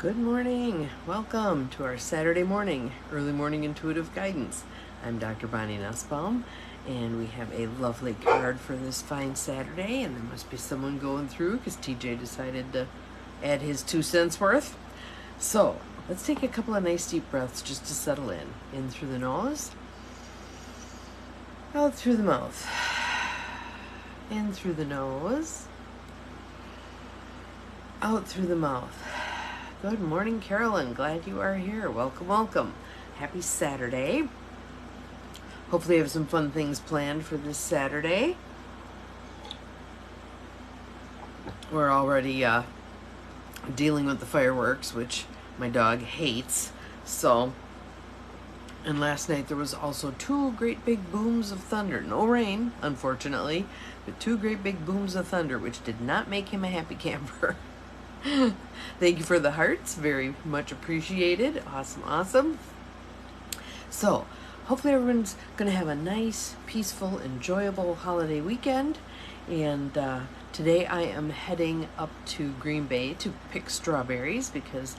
Good morning. Welcome to our Saturday morning, early morning intuitive guidance. I'm Dr. Bonnie Nussbaum, and we have a lovely card for this fine Saturday, and there must be someone going through because TJ decided to add his 2 cents worth. So let's take a couple of nice deep breaths just to settle in. In through the nose, out through the mouth. In through the nose, out through the mouth. Good morning, Carolyn. Glad you are here. Welcome, welcome. Happy Saturday. Hopefully you have some fun things planned for this Saturday. We're already dealing with the fireworks, which my dog hates. And last night there was also 2 great big booms of thunder. No rain, unfortunately, but 2 great big booms of thunder, which did not make him a happy camper. Thank you for the hearts. Very much appreciated. Awesome, awesome. So, hopefully everyone's going to have a nice, peaceful, enjoyable holiday weekend. And today I am heading up to Green Bay to pick strawberries because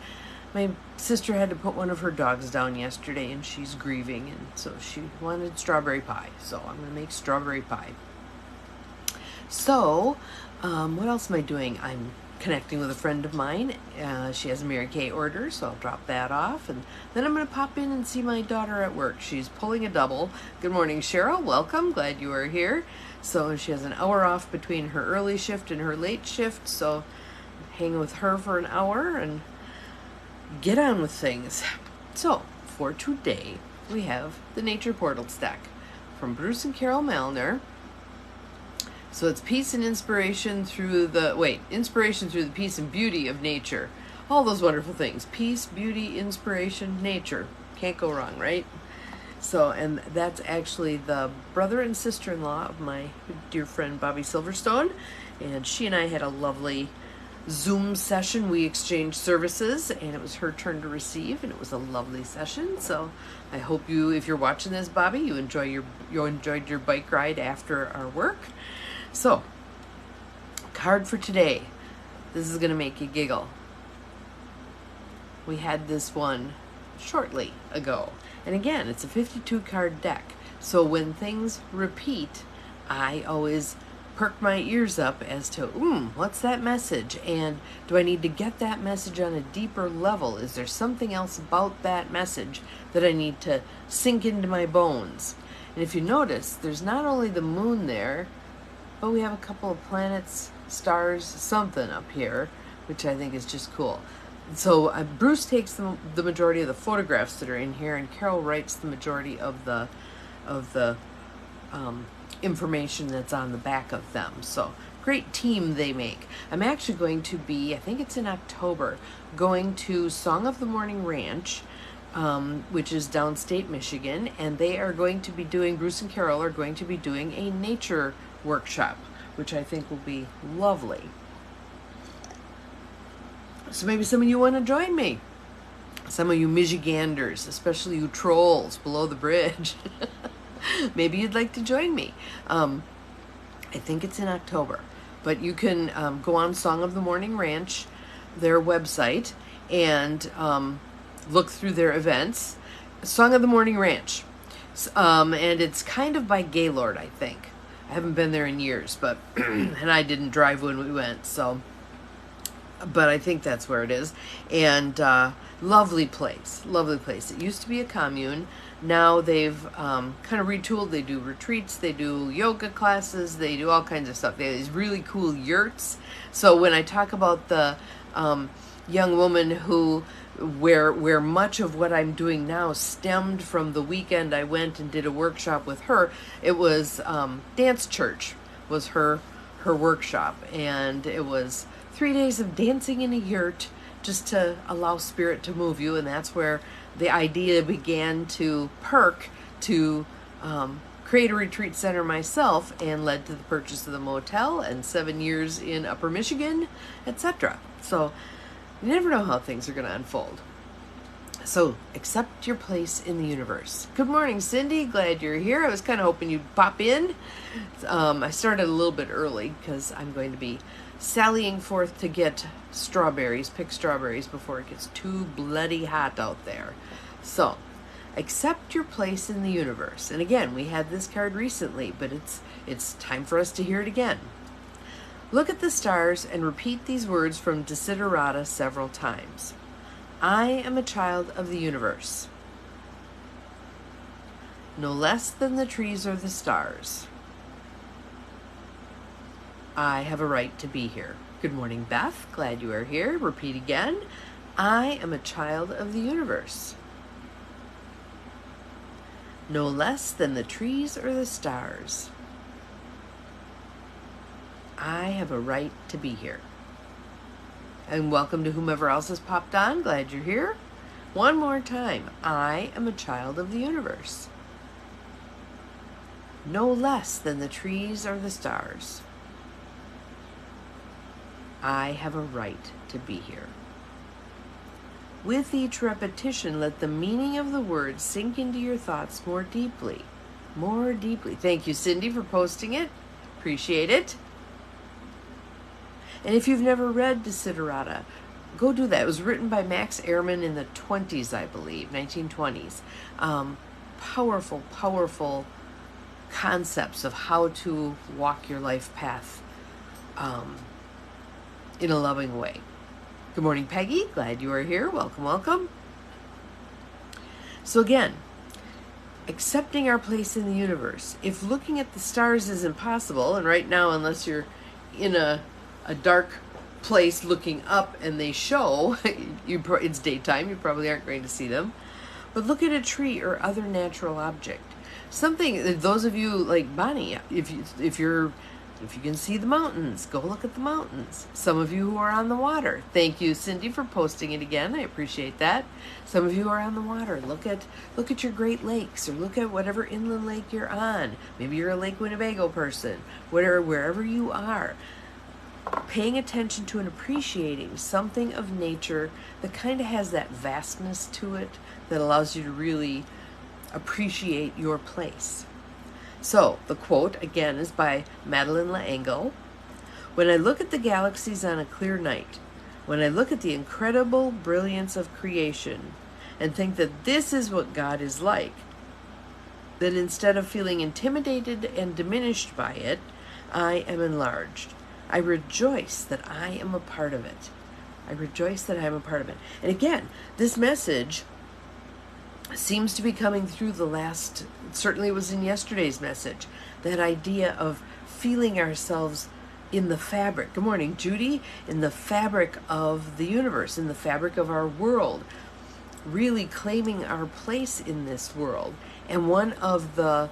my sister had to put one of her dogs down yesterday and she's grieving. And so she wanted strawberry pie. So I'm going to make strawberry pie. So, what else am I doing? I'm connecting with a friend of mine. She has a Mary Kay order, so I'll drop that off. And then I'm going to pop in and see my daughter at work. She's pulling a double. Good morning, Cheryl. Welcome. Glad you are here. So she has an hour off between her early shift and her late shift. So hang with her for an hour and get on with things. So for today, we have the Nature Portal stack from Bruce and Carol Malner. So it's peace and inspiration through the, inspiration through the peace and beauty of nature. All those wonderful things. Peace, beauty, inspiration, nature. Can't go wrong, right? So, and that's actually the brother and sister-in-law of my dear friend Bobby Silverstone. And she and I had a lovely Zoom session. We exchanged services and it was her turn to receive and it was a lovely session. So I hope you, if you're watching this, Bobby, you enjoyed your bike ride after our work. So, card for today. This is going to make you giggle. We had this one shortly ago. And again, it's a 52 card deck. So when things repeat, I always perk my ears up as to, what's that message? And do I need to get that message on a deeper level? Is there something else about that message that I need to sink into my bones? And if you notice, there's not only the moon there, but we have a couple of planets, stars, something up here, which I think is just cool. So Bruce takes the majority of the photographs that are in here, and Carol writes the majority of the information that's on the back of them. So great team they make. I'm actually going to be, I think it's in October, going to Song of the Morning Ranch, which is downstate Michigan, and they are going to be doing, Bruce and Carol are going to be doing a nature workshop, which I think will be lovely. So maybe some of you want to join me. Some of you Michiganders, especially you trolls below the bridge. Maybe you'd like to join me. I think it's in October, but you can go on Song of the Morning Ranch, their website, and look through their events. Song of the Morning Ranch. And it's kind of by Gaylord, I think. I haven't been there in years, but and I didn't drive when we went, so but I think that's where it is. And lovely place. It used to be a commune. Now they've kind of retooled. They do retreats, they do yoga classes, they do all kinds of stuff. They have these really cool yurts. So when I talk about the young woman who where much of what I'm doing now stemmed from the weekend I went and did a workshop with her. It was Dance Church was her workshop, and it was 3 days of dancing in a yurt just to allow spirit to move you, and that's where the idea began to perk to create a retreat center myself, and led to the purchase of the motel and 7 years in Upper Michigan, etc. So you never know how things are going to unfold. So accept your place in the universe. Good morning, Cindy. Glad you're here. I was kind of hoping you'd pop in. I started a little bit early because I'm going to be sallying forth to get strawberries, pick strawberries before it gets too bloody hot out there. So, accept your place in the universe. And again, we had this card recently, but it's time for us to hear it again. Look at the stars and repeat these words from Desiderata several times. I am a child of the universe, no less than the trees or the stars. I have a right to be here. Good morning, Beth. Glad you are here. Repeat again. I am a child of the universe, no less than the trees or the stars. I have a right to be here. And welcome to whomever else has popped on. Glad you're here. One more time. I am a child of the universe, no less than the trees or the stars. I have a right to be here. With each repetition, let the meaning of the words sink into your thoughts more deeply. More deeply. Thank you, Cindy, for posting it. Appreciate it. And if you've never read Desiderata, go do that. It was written by Max Ehrmann in the 20s, I believe, 1920s. Powerful, powerful concepts of how to walk your life path in a loving way. Good morning, Peggy. Glad you are here. Welcome, welcome. So again, accepting our place in the universe. If looking at the stars is impossible, and right now, unless you're in a dark place looking up and they show, it's daytime, you probably aren't going to see them. But look at a tree or other natural object. Something, those of you like Bonnie, if you can see the mountains, go look at the mountains. Some of you who are on the water, thank you, Cindy, for posting it again. I appreciate that. Some of you are on the water. Look at your Great Lakes, or look at whatever inland lake you're on. Maybe you're a Lake Winnebago person. Wherever you are, paying attention to and appreciating something of nature that kind of has that vastness to it that allows you to really appreciate your place. So, the quote, again, is by Madeleine L'Engle. When I look at the galaxies on a clear night, when I look at the incredible brilliance of creation and think that this is what God is like, then instead of feeling intimidated and diminished by it, I am enlarged. I rejoice that I am a part of it. I rejoice that I am a part of it. And again, this message seems to be coming through certainly it was in yesterday's message, that idea of feeling ourselves in the fabric. Good morning, Judy. In the fabric of the universe, in the fabric of our world, really claiming our place in this world. And one of the,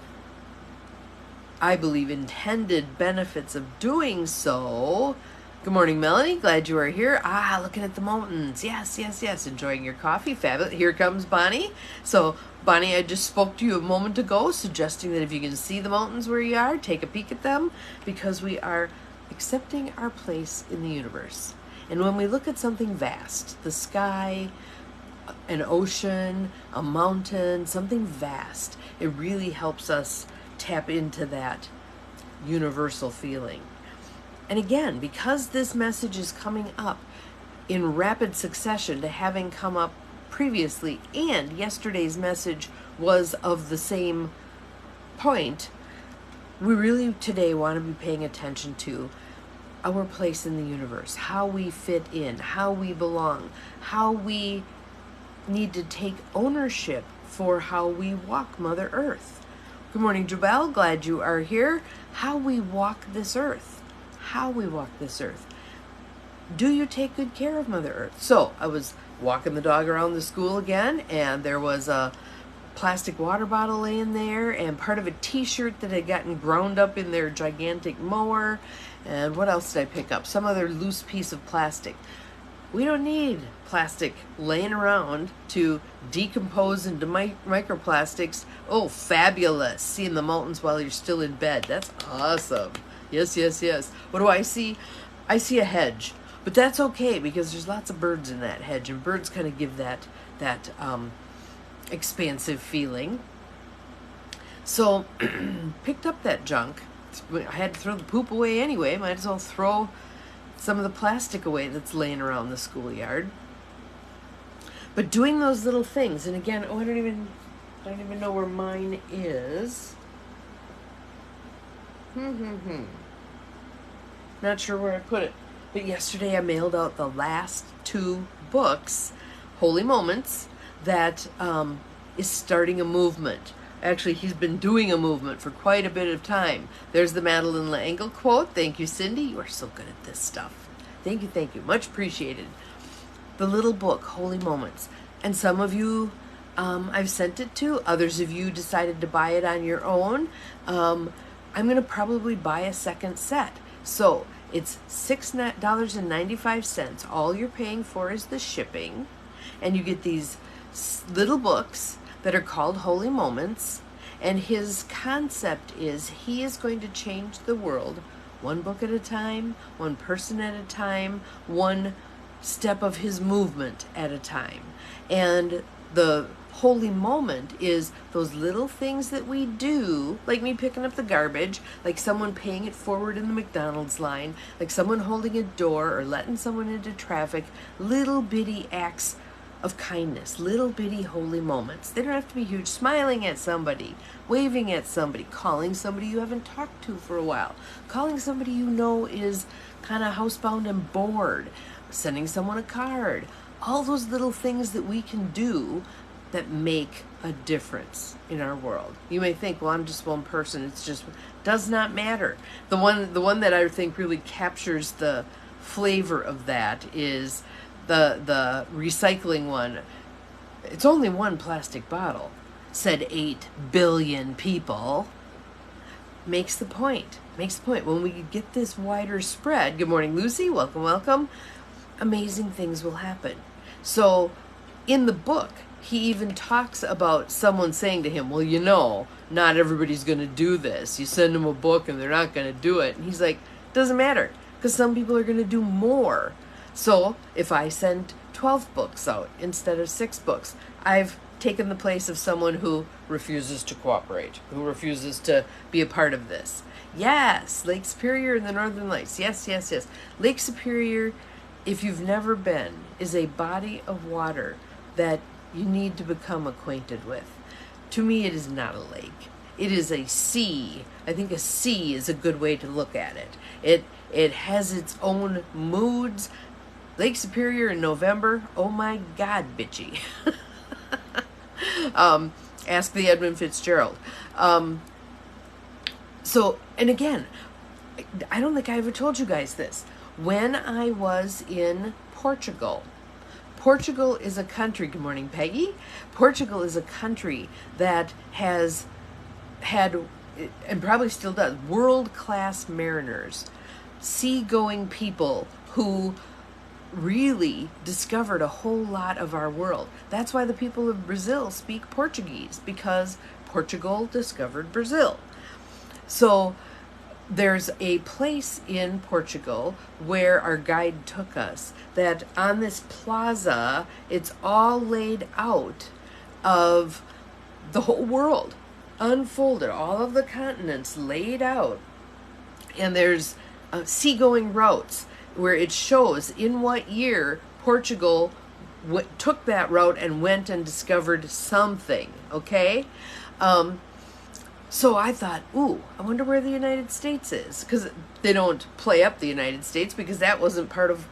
I believe, intended benefits of doing so. Good morning, Melanie. Glad you are here. Looking at the mountains. Yes, yes, yes. Enjoying your coffee. Fabulous. Here comes Bonnie. So, Bonnie, I just spoke to you a moment ago, suggesting that if you can see the mountains where you are, take a peek at them, because we are accepting our place in the universe. And when we look at something vast, the sky, an ocean, a mountain, something vast, it really helps us tap into that universal feeling. And again, because this message is coming up in rapid succession to having come up previously, and yesterday's message was of the same point, we really today want to be paying attention to our place in the universe, how we fit in, how we belong, how we need to take ownership for how we walk Mother Earth. Good morning, Jabel. Glad you are here. How we walk this earth. How we walk this earth. Do you take good care of Mother Earth? So I was walking the dog around the school again, and there was a plastic water bottle laying there and part of a t-shirt that had gotten ground up in their gigantic mower. And what else did I pick up? Some other loose piece of plastic. We don't need plastic laying around to decompose into microplastics. Oh, fabulous. Seeing the mountains while you're still in bed. That's awesome. Yes, yes, yes. What do I see? I see a hedge. But that's okay, because there's lots of birds in that hedge, and birds kind of give that expansive feeling. So, picked up that junk. I had to throw the poop away anyway. Might as well throw some of the plastic away that's laying around the schoolyard. But doing those little things, and again, I don't even know where mine is. Not sure where I put it. But yesterday I mailed out the last 2 books, Holy Moments, that is starting a movement. Actually, he's been doing a movement for quite a bit of time. There's the Madeline L'Engle quote. Thank you, Cindy. You are so good at this stuff. Thank you, thank you. Much appreciated. The little book, Holy Moments. And some of you I've sent it to. Others of you decided to buy it on your own. I'm going to probably buy a second set. So it's $6.95. All you're paying for is the shipping. And you get these little books that are called Holy Moments. And his concept is he is going to change the world one book at a time, one person at a time, one step of his movement at a time. And the holy moment is those little things that we do, like me picking up the garbage, like someone paying it forward in the McDonald's line, like someone holding a door or letting someone into traffic, little bitty acts of kindness, little bitty holy moments. They don't have to be huge. Smiling at somebody, waving at somebody, calling somebody you haven't talked to for a while, calling somebody you know is kind of housebound and bored, sending someone a card. All those little things that we can do that make a difference in our world. You may think, well, I'm just one person. It's just, does not matter. The one that I think really captures the flavor of that is the recycling one. It's only one plastic bottle, said 8 billion people. Makes the point. When we get this wider spread, good morning, Lucy, welcome, amazing things will happen. So in the book, he even talks about someone saying to him, well, you know, not everybody's going to do this. You send them a book and they're not going to do it. And he's like, doesn't matter, because some people are going to do more. So if I send 12 books out instead of 6 books, I've taken the place of someone who refuses to cooperate, who refuses to be a part of this. Yes, Lake Superior and the Northern Lights. Yes. Lake Superior, if you've never been, is a body of water that you need to become acquainted with. To me, it is not a lake. It is a sea. I think a sea is a good way to look at it. It has its own moods. Lake Superior in November, oh my God, bitchy. Ask the Edmund Fitzgerald. So, and again, I don't think I ever told you guys this. When I was in Portugal is a country, good morning, Peggy. Portugal is a country that has had, and probably still does, world-class mariners, seagoing people who really discovered a whole lot of our world. That's why the people of Brazil speak Portuguese, because Portugal discovered Brazil. So there's a place in Portugal where our guide took us that on this plaza, it's all laid out of the whole world, unfolded, all of the continents laid out. And there's seagoing routes where it shows in what year Portugal took that route and went and discovered something, okay? So I thought, ooh, I wonder where the United States is. Because they don't play up the United States because that wasn't part of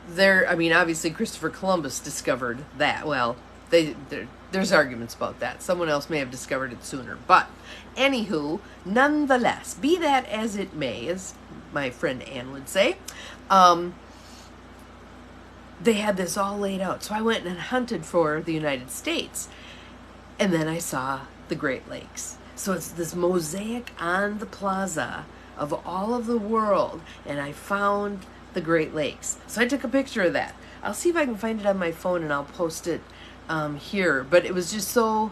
their, I mean, obviously Christopher Columbus discovered that. Well, there's arguments about that. Someone else may have discovered it sooner. But anywho, nonetheless, be that as it may, as my friend Ann would say, they had this all laid out. So I went and hunted for the United States. And then I saw the Great Lakes. So it's this mosaic on the plaza of all of the world, and I found the Great Lakes. So I took a picture of that. I'll see if I can find it on my phone and I'll post it here. But it was just so,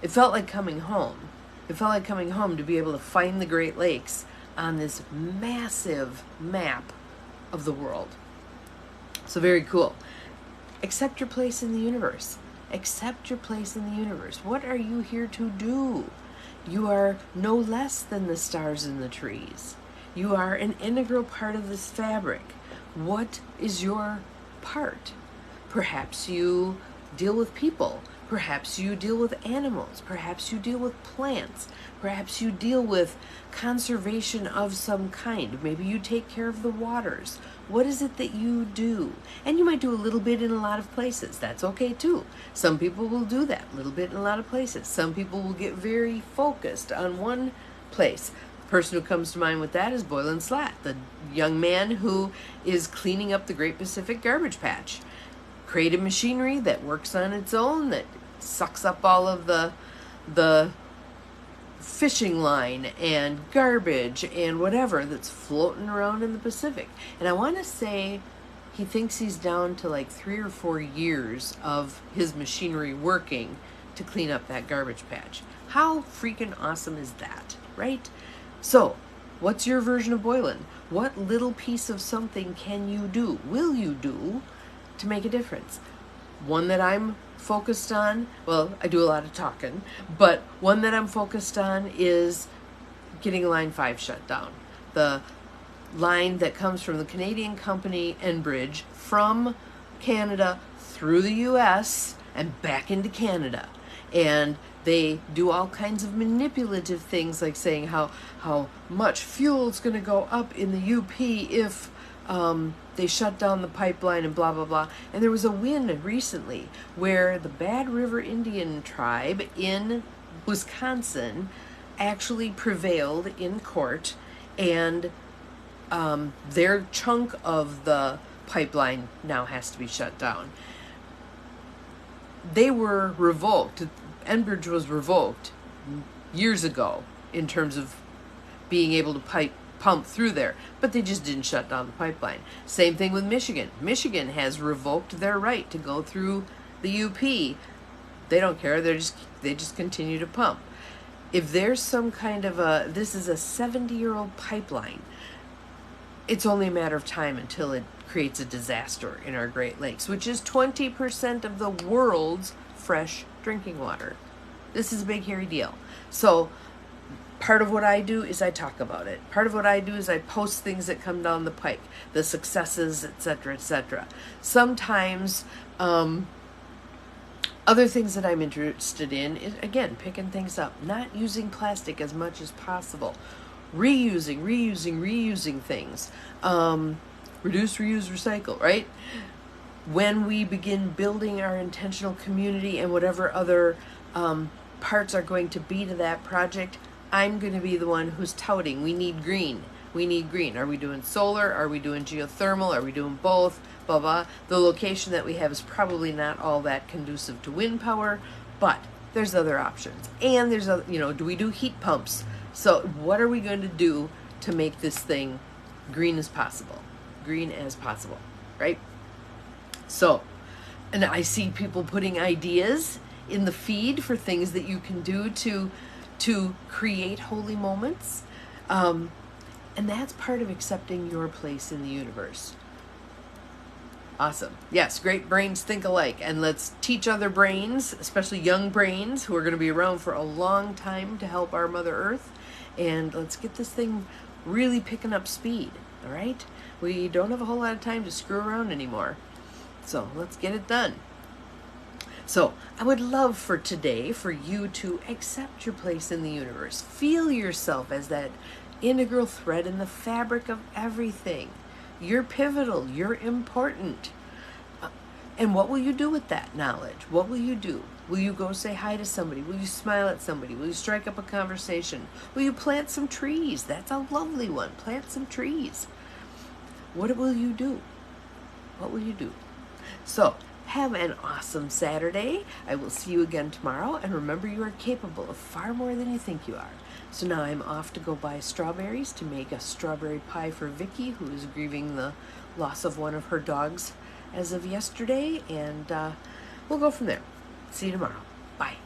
it felt like coming home. It felt like coming home to be able to find the Great Lakes on this massive map of the world. So very cool. Accept your place in the universe. Accept your place in the universe. What are you here to do? You are no less than the stars and the trees. You are an integral part of this fabric. What is your part? Perhaps you deal with people. Perhaps you deal with animals. Perhaps you deal with plants. Perhaps you deal with conservation of some kind. Maybe you take care of the waters. What is it that you do? And you might do a little bit in a lot of places. That's okay too. Some people will do that, a little bit in a lot of places. Some people will get very focused on one place. The person who comes to mind with that is Boylan Slat, the young man who is cleaning up the Great Pacific Garbage Patch. Created machinery that works on its own, that sucks up all of the fishing line and garbage and whatever that's floating around in the Pacific. And I want to say he thinks he's down to like 3 or 4 years of his machinery working to clean up that garbage patch. How freaking awesome is that, right? So, what's your version of Boylan? What little piece of something can you do, will you do, to make a difference? One that I'm focused on, well, I do a lot of talking, but one that I'm focused on is getting Line 5 shut down. The line that comes from the Canadian company Enbridge from Canada through the US and back into Canada. And they do all kinds of manipulative things, like saying how much fuel is going to go up in the UP if they shut down the pipeline and blah, blah, blah. And there was a win recently where the Bad River Indian tribe in Wisconsin actually prevailed in court, and their chunk of the pipeline now has to be shut down. They were revoked. Enbridge was revoked years ago in terms of being able to pump through there, but they just didn't shut down the pipeline. Same thing with Michigan. Michigan has revoked their right to go through the UP. They don't care. They just continue to pump. If there's some kind of this is a 70-year-old pipeline, it's only a matter of time until it creates a disaster in our Great Lakes, which is 20% of the world's fresh drinking water. This is a big, hairy deal. So part of what I do is I talk about it. Part of what I do is I post things that come down the pike, the successes, etc., etc. Sometimes other things that I'm interested in is, again, picking things up, not using plastic as much as possible, reusing things, reduce, reuse, recycle, right? When we begin building our intentional community and whatever other parts are going to be to that project, I'm going to be the one who's touting, we need green. We need green. Are we doing solar? Are we doing geothermal? Are we doing both? Blah, blah. The location that we have is probably not all that conducive to wind power, but there's other options. And there's other, do we do heat pumps? So what are we going to do to make this thing green as possible? Green as possible, right? So, and I see people putting ideas in the feed for things that you can do to create holy moments. And that's part of accepting your place in the universe. Awesome. Yes, great brains think alike. And let's teach other brains, especially young brains who are going to be around for a long time to help our Mother Earth. And let's get this thing really picking up speed, all right? We don't have a whole lot of time to screw around anymore. So let's get it done. So I would love for today for you to accept your place in the universe. Feel yourself as that integral thread in the fabric of everything. You're pivotal. You're important. And what will you do with that knowledge? What will you do? Will you go say hi to somebody? Will you smile at somebody? Will you strike up a conversation? Will you plant some trees? That's a lovely one. Plant some trees. What will you do? What will you do? So, have an awesome Saturday. I will see you again tomorrow. And remember, you are capable of far more than you think you are. So now I'm off to go buy strawberries to make a strawberry pie for Vicky, who is grieving the loss of one of her dogs as of yesterday. And we'll go from there. See you tomorrow. Bye.